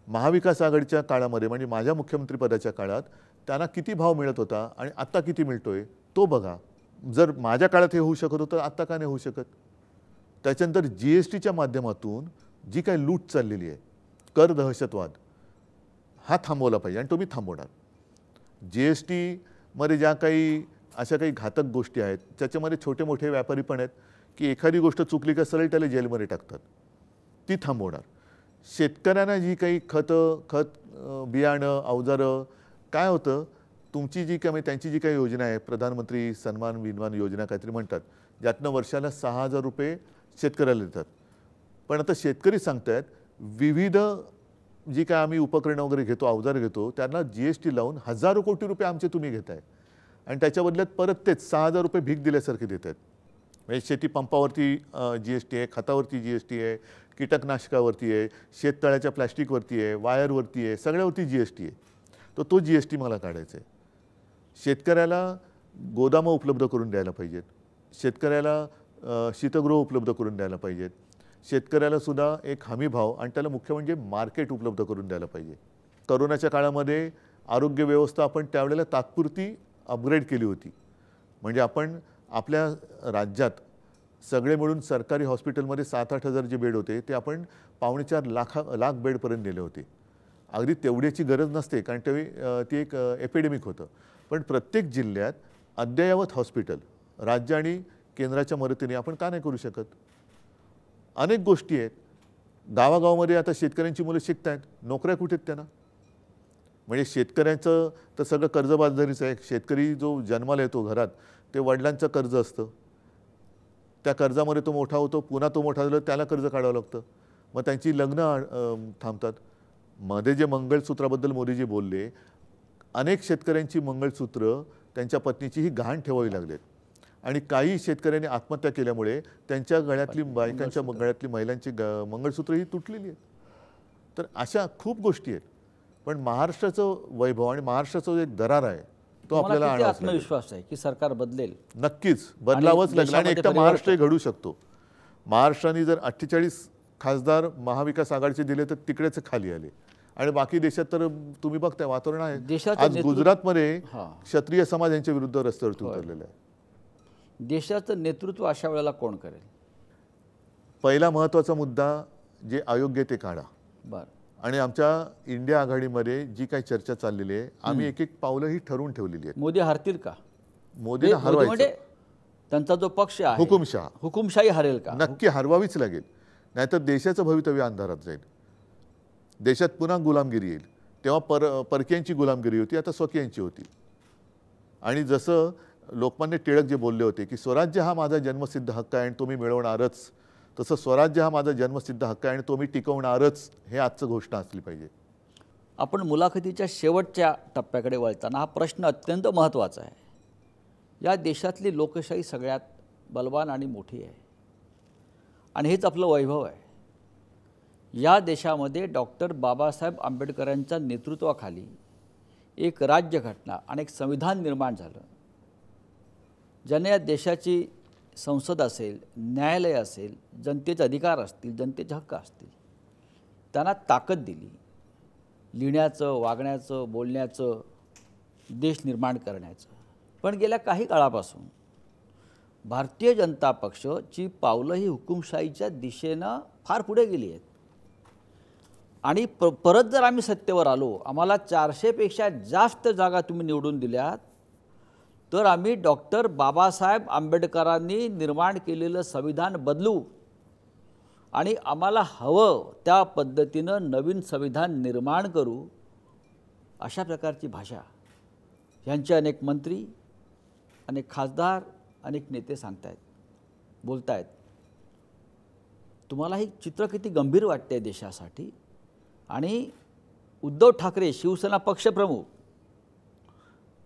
महाविकास आघाडीच्या काळामध्ये म्हणजे माझ्या मुख्यमंत्रीपदाच्या काळात त्यांना किती भाव मिळत होता आणि आत्ता किती मिळतोय तो बघा. जर माझ्या काळात हे होऊ शकत होतं, आत्ता का नाही होऊ शकत? त्याच्यानंतर GSTच्या माध्यमातून जी काही लूट चाललेली आहे, कर दहशतवाद, हा थांबवला पाहिजे आणि तो मी थांबवणार. GSTमध्ये ज्या काही अशा काही घातक गोष्टी आहेत त्याच्यामध्ये छोटे मोठे व्यापारी पण आहेत की एखादी गोष्ट चुकली का सरळ त्याला जेलमध्ये टाकतात, ती थांबवणार. शेतकऱ्यांना जी काही खत बियाणं, अवजारं, काय होतं तुमची जी काही त्यांची जी काही योजना आहे, प्रधानमंत्री सन्मान विन्मान योजना काहीतरी म्हणतात, ज्यातनं वर्षाला 6,000 रुपये शेतकऱ्याला देतात. पण आता शेतकरी सांगतायत विविध जी काय आम्ही उपकरणं वगैरे घेतो, अवजार घेतो, त्यांना GST लावून हजारो कोटी रुपये आमचे तुम्ही घेताय आणि त्याच्या बदल्यात परत तेच 6,000 रुपये भीक दिल्यासारखे देत आहेत. म्हणजे शेती पंपावरती GST आहे, खतावरती GST आहे, कीटकनाशकावरती आहे, शेततळ्याच्या प्लॅस्टिकवरती आहे, वायरवरती आहे, सगळ्यावरती GST आहे. तो GST मला काढायचा आहे. शेतकऱ्याला गोदामं उपलब्ध करून द्यायला पाहिजेत, शेतकऱ्याला शीतगृह उपलब्ध करून द्यायला पाहिजेत, शेतकऱ्याला सुद्धा एक हमी भाव आणि त्याला मुख्य म्हणजे मार्केट उपलब्ध करून द्यायला पाहिजे. करोनाच्या काळामध्ये आरोग्य व्यवस्था आपण त्यावेळेला तात्पुरती अपग्रेड केली होती. म्हणजे आपण आपल्या राज्यात सगळे मिळून सरकारी हॉस्पिटलमध्ये 7-8 हजार जे बेड होते ते आपण 4.25 लाख बेडपर्यंत नेले होते. अगदी तेवढ्याची गरज नसते कारण ती एक एपिडेमिक होतं. पण प्रत्येक जिल्ह्यात अद्ययावत हॉस्पिटल राज्य आणि केंद्राच्या मदतीने आपण का नाही करू शकत? अनेक गोष्टी आहेत. गावागावामध्ये आता शेतकऱ्यांची मुलं शिकत आहेत, नोकऱ्या कुठे आहेत त्यांना? म्हणजे शेतकऱ्यांचं तर सगळं कर्जबाजारीच आहे. शेतकरी जो जन्माला येतो घरात ते वडिलांचं कर्ज असतं, त्या कर्जामध्ये तो मोठा होतो, पुन्हा तो मोठा झाला त्याला कर्ज काढावं लागतं, मग त्यांची लग्न थांबतात. मध्ये जे मंगळसूत्राबद्दल मोदीजी बोलले, अनेक शेतकऱ्यांची मंगळसूत्र त्यांच्या पत्नीची ही गहाण ठेवावी लागलेत आणि काही शेतकऱ्यांनी आत्महत्या केल्यामुळे त्यांच्या गळ्यातली बायकांच्या गळ्यातली महिलांची मंगळसूत्र ही तुटलेली आहेत. तर अशा खूप गोष्टी आहेत. पण महाराष्ट्राचं वैभव आणि महाराष्ट्राचा जो एक दरार आहे तो आपल्याला आणावा लागेल. आत्मविश्वास आहे की सरकार बदलेल? नक्कीच बदलावंच लागेल आणि एकटा महाराष्ट्रही घडू शकतो. महाराष्ट्राने जर 48 खासदार महाविकास आघाडीचे दिले तर तिकडेच खाली आले आणि बाकी देशात तर तुम्ही बघताय वातावरण आहे. आज गुजरातमध्ये क्षत्रिय समाज यांच्या विरुद्ध रस्त्यावरती उतरलेला आहे. देशाचं नेतृत्व अशा वेळेला कोण करेल? पहिला महत्त्वाचा मुद्दा जे अयोग्य ते काढा. बरं. आणि आमच्या इंडिया आघाडीमध्ये जी काही चर्चा चाललेली आहे आम्ही एक एक पावलं ही ठरवून ठेवलेली आहेत. मोदी हरतील का? मोदीला हरवायचं. त्यांचा जो पक्ष आहे हुकुमशाही हरेल का? नक्की हरवावीच लागेल, नाहीतर देशाचं भवितव्य अंधारात जाईल. देशात पुन्हा गुलामगिरी येईल. तेव्हा परकीयांची गुलामगिरी होती, आता स्वकीयांची होती. आणि जसं लोकमान्य टिळक जे बोलले होते की स्वराज्य हा माझा जन्मसिद्ध हक्क आहे आणि तो मी मिळवणारच, तसं स्वराज्य हा माझा जन्मसिद्ध हक्क आहे आणि तो मी टिकवणारच, हे आजचं घोषणा असली पाहिजे. आपण मुलाखतीच्या शेवटच्या टप्प्याकडे वळताना हा प्रश्न अत्यंत महत्त्वाचा आहे. या देशातली लोकशाही सगळ्यात बलवान आणि मोठी आहे आणि हेच आपलं वैभव आहे. या देशामध्ये डॉक्टर बाबासाहेब आंबेडकरांच्या नेतृत्वाखाली एक राज्यघटना आणि एक संविधान निर्माण झालं, ज्याने या देशाची संसद असेल, न्यायालय असेल, जनतेचे अधिकार असतील, जनतेचे हक्क असतील, त्यांना ताकद दिली लिहिण्याचं, वागण्याचं, बोलण्याचं, देश निर्माण करण्याचं. पण गेल्या काही काळापासून भारतीय जनता पक्षाची पावलं ही हुकुमशाहीच्या दिशेनं फार पुढे गेली आहेत आणि परत जर आम्ही सत्तेवर आलो, आम्हाला 400पेक्षा जास्त जागा तुम्ही निवडून दिल्यात, तर आम्ही डॉक्टर बाबासाहेब आंबेडकरांनी निर्माण केलेलं संविधान बदलू आणि आम्हाला हवं त्या पद्धतीनं नवीन संविधान निर्माण करू, अशा प्रकारची भाषा यांचे अनेक मंत्री, अनेक खासदार, अनेक नेते सांगतायत, बोलतायत. तुम्हाला हे चित्र किती गंभीर वाटते देशासाठी? आणि उद्धव ठाकरे शिवसेना पक्षप्रमुख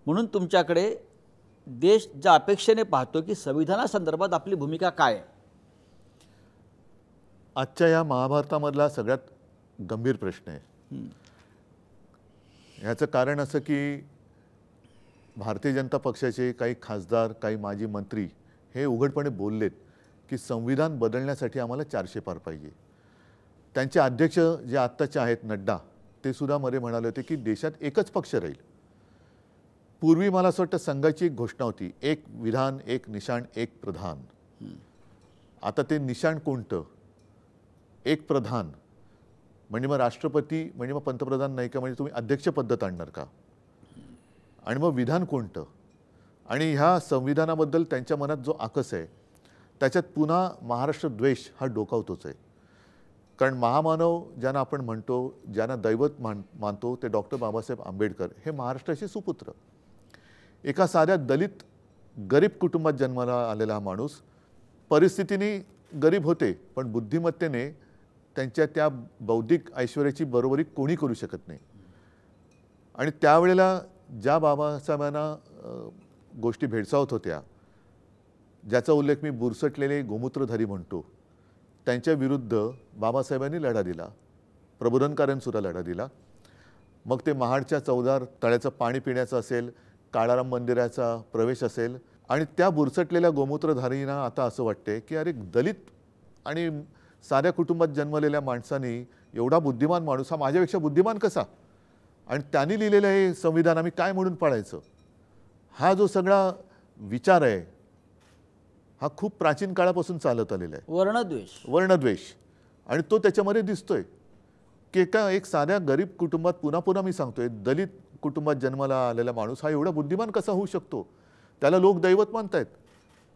म्हणून तुमच्याकडे देश ज्या अपेक्षेने पाहतो की संविधानासंदर्भात आपली भूमिका काय आहे? आजच्या या महाभारतामधला सगळ्यात गंभीर प्रश्न आहे. ह्याचं कारण असं की भारतीय जनता पक्षाचे काही खासदार, काही माजी मंत्री हे उघडपणे बोललेत की संविधान बदलण्यासाठी आम्हाला 400 पार पाहिजे. त्यांचे अध्यक्ष जे आत्ताचे आहेत नड्डा, ते सुद्धा मध्ये म्हणाले होते की देशात एकच पक्ष राहील. पूर्वी मला असं वाटतं संघाची एक घोषणा होती, एक विधान, एक निशाण, एक प्रधान. आता ते निशाण कोणतं? एक प्रधान म्हणजे मग राष्ट्रपती म्हणजे मग पंतप्रधान नाही का, म्हणजे तुम्ही अध्यक्ष पद्धत आणणार का? आणि मग विधान कोणतं? आणि ह्या संविधानाबद्दल त्यांच्या मनात जो आकस आहे त्याच्यात पुन्हा महाराष्ट्र द्वेष हा डोकावतोच आहे. कारण महामानव ज्यांना आपण म्हणतो, ज्यांना दैवत मानतो, ते डॉक्टर बाबासाहेब आंबेडकर हे महाराष्ट्राचे सुपुत्र. एका साध्या दलित गरीब कुटुंबात जन्माला आलेला हा माणूस परिस्थितीने गरीब होते, पण बुद्धिमत्तेने त्यांच्या त्या बौद्धिक ऐश्वर्याची बरोबरी कोणी करू शकत नाही. आणि त्यावेळेला ज्या बाबासाहेबांना गोष्टी भेडसावत होत्या, ज्याचा उल्लेख मी बुरसटलेले गोमूत्रधारी म्हणतो, त्यांच्या विरुद्ध बाबासाहेबांनी लढा दिला, प्रबोधनकारांसुद्धा लढा दिला. मग ते महाडच्या चौदार तळ्याचं पाणी पिण्याचं असेल, काळाराम मंदिराचा प्रवेश असेल, आणि त्या बुरसटलेल्या गोमूत्रधारींना आता असं वाटते की अरे दलित आणि साध्या कुटुंबात जन्मलेल्या माणसाने एवढा बुद्धिमान माणूस हा माझ्यापेक्षा बुद्धिमान कसा, आणि त्यांनी लिहिलेलं हे संविधान आम्ही काय म्हणून पाळायचं? हा जो सगळा विचार आहे हा खूप प्राचीन काळापासून चालत आलेला आहे. वर्णद्वेष. आणि तो त्याच्यामध्ये दिसतोय की एक साध्या गरीब कुटुंबात, पुन्हा पुन्हा मी सांगतोय, दलित कुटुंबात जन्माला आलेला माणूस हा एवढा बुद्धिमान कसा होऊ शकतो? त्याला लोक दैवत मानतायत,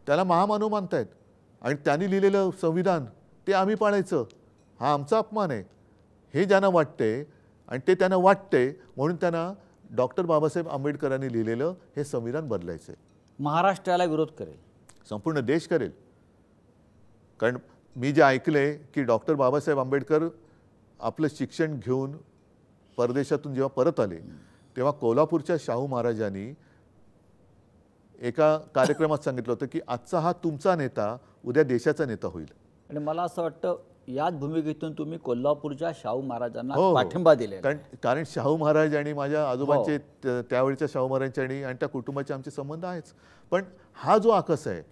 त्याला महामानव मानतायत, आणि त्यांनी लिहिलेलं संविधान ते आम्ही पाळायचं, हा आमचा अपमान आहे, हे ज्यांना वाटते. आणि ते त्यांना वाटते म्हणून त्यांना डॉक्टर बाबासाहेब आंबेडकरांनी लिहिलेलं हे संविधान बदलायचं आहे. महाराष्ट्राला विरोध करेल, संपूर्ण देश करेल. कारण मी जे ऐकले की डॉक्टर बाबासाहेब आंबेडकर आपलं शिक्षण घेऊन परदेशातून जेव्हा परत आले, तेव्हा कोल्हापूरच्या शाहू महाराजांनी एका कार्यक्रमात सांगितलं होतं की आजचा हा तुमचा नेता उद्या देशाचा नेता होईल. आणि मला असं वाटतं याच भूमिकेतून तुम्ही कोल्हापूरच्या शाहू महाराजांना पाठिंबा दिले. कारण शाहू महाराज आणि माझ्या आजोबांचे त्यावेळच्या शाहू महाराजांच्या आणि त्या कुटुंबाचे आमचे संबंध आहेच. पण हा जो आकस आहे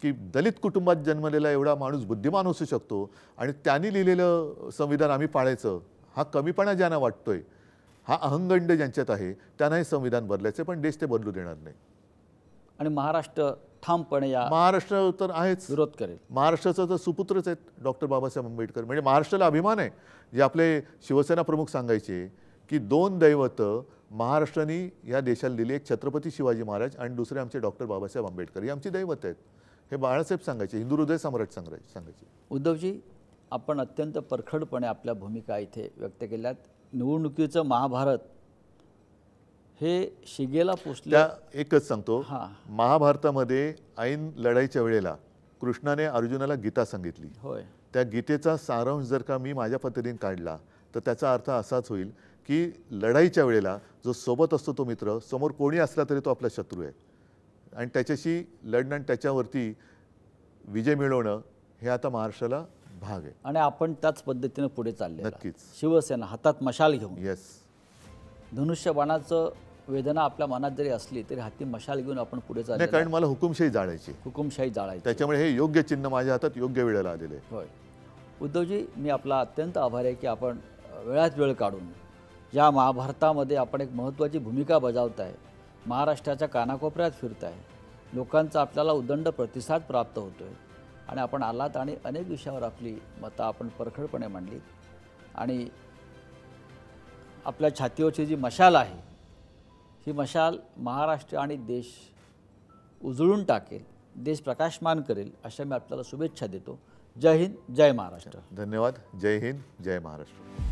की दलित कुटुंबात जन्मलेला एवढा माणूस बुद्धिमान असू शकतो आणि त्यांनी लिहिलेलं संविधान आम्ही पाळायचं, हा कमीपणा ज्यांना वाटतोय, हा अहंगंड ज्यांच्यात आहे, त्यांना हे संविधान बदलायचं, पण देश ते बदलू देणार नाही. आणि महाराष्ट्र ठामपणे या महाराष्ट्र तर आहेच विरोध करेल. महाराष्ट्राचा तर सुपुत्रच आहेत डॉक्टर बाबासाहेब आंबेडकर. म्हणजे महाराष्ट्राला अभिमान आहे. जे आपले शिवसेना प्रमुख सांगायचे की 2 दैवत महाराष्ट्राने या देशाला दिली, एक छत्रपती शिवाजी महाराज आणि दुसरे आमचे डॉक्टर बाबासाहेब आंबेडकर, ही आमची दैवत आहेत. हे बाळासाहेब सांगायचे, हिंदू हृदय सम्राट सांगायचे. उद्धवजी, आपण अत्यंत परखडपणे आपल्या भूमिका इथे व्यक्त केल्यात. निवडणुकीचं महाभारत हे शिगेला पोचले. त्या एकच सांगतो, हां. महाभारतामध्ये ऐन लढाईच्या वेळेला कृष्णाने अर्जुनाला गीता सांगितली. होय. त्या गीतेचा सारांश जर का मी माझ्या पद्धतीने काढला तर त्याचा अर्थ असाच होईल की लढाईच्या वेळेला जो सोबत असतो तो मित्र समोर कोणी असला तरी तो आपला शत्रू आहे आणि त्याच्याशी लढणं आणि त्याच्यावरती विजय मिळवणं हे आता महाराष्ट्राला भाग आहे. आणि आपण त्याच पद्धतीने पुढे चालले. नक्कीच. शिवसेना हातात मशाल घेऊन, येस. धनुष्यबाणाचं वेदना आपल्या मनात जरी असली तरी हाती मशाल घेऊन आपण पुढे नाही, चालले. कारण मला हुकुमशाही जाळायची, हुकुमशाही जाळायची. त्याच्यामुळे हे योग्य चिन्ह माझ्या हातात योग्य वेळेला आलेलं आहे. होय. उद्धवजी, मी आपला अत्यंत आभारी आहे की आपण वेळात वेळ काढून या महाभारतामध्ये आपण एक महत्त्वाची भूमिका बजावताय, महाराष्ट्राच्या कानाकोपऱ्यात फिरताय, लोकांचा आपल्याला उदंड प्रतिसाद प्राप्त होतो आहे आणि आपण आलात आणि अनेक विषयावर आपली मतं आपण परखडपणे मांडलीत आणि आपल्या छातीवरची जी मशाल आहे ही मशाल महाराष्ट्र आणि देश उजळून टाकेल, देश प्रकाशमान करेल, अशा मी आपल्याला शुभेच्छा देतो. जय हिंद, जय महाराष्ट्र. धन्यवाद. जय हिंद, जय महाराष्ट्र.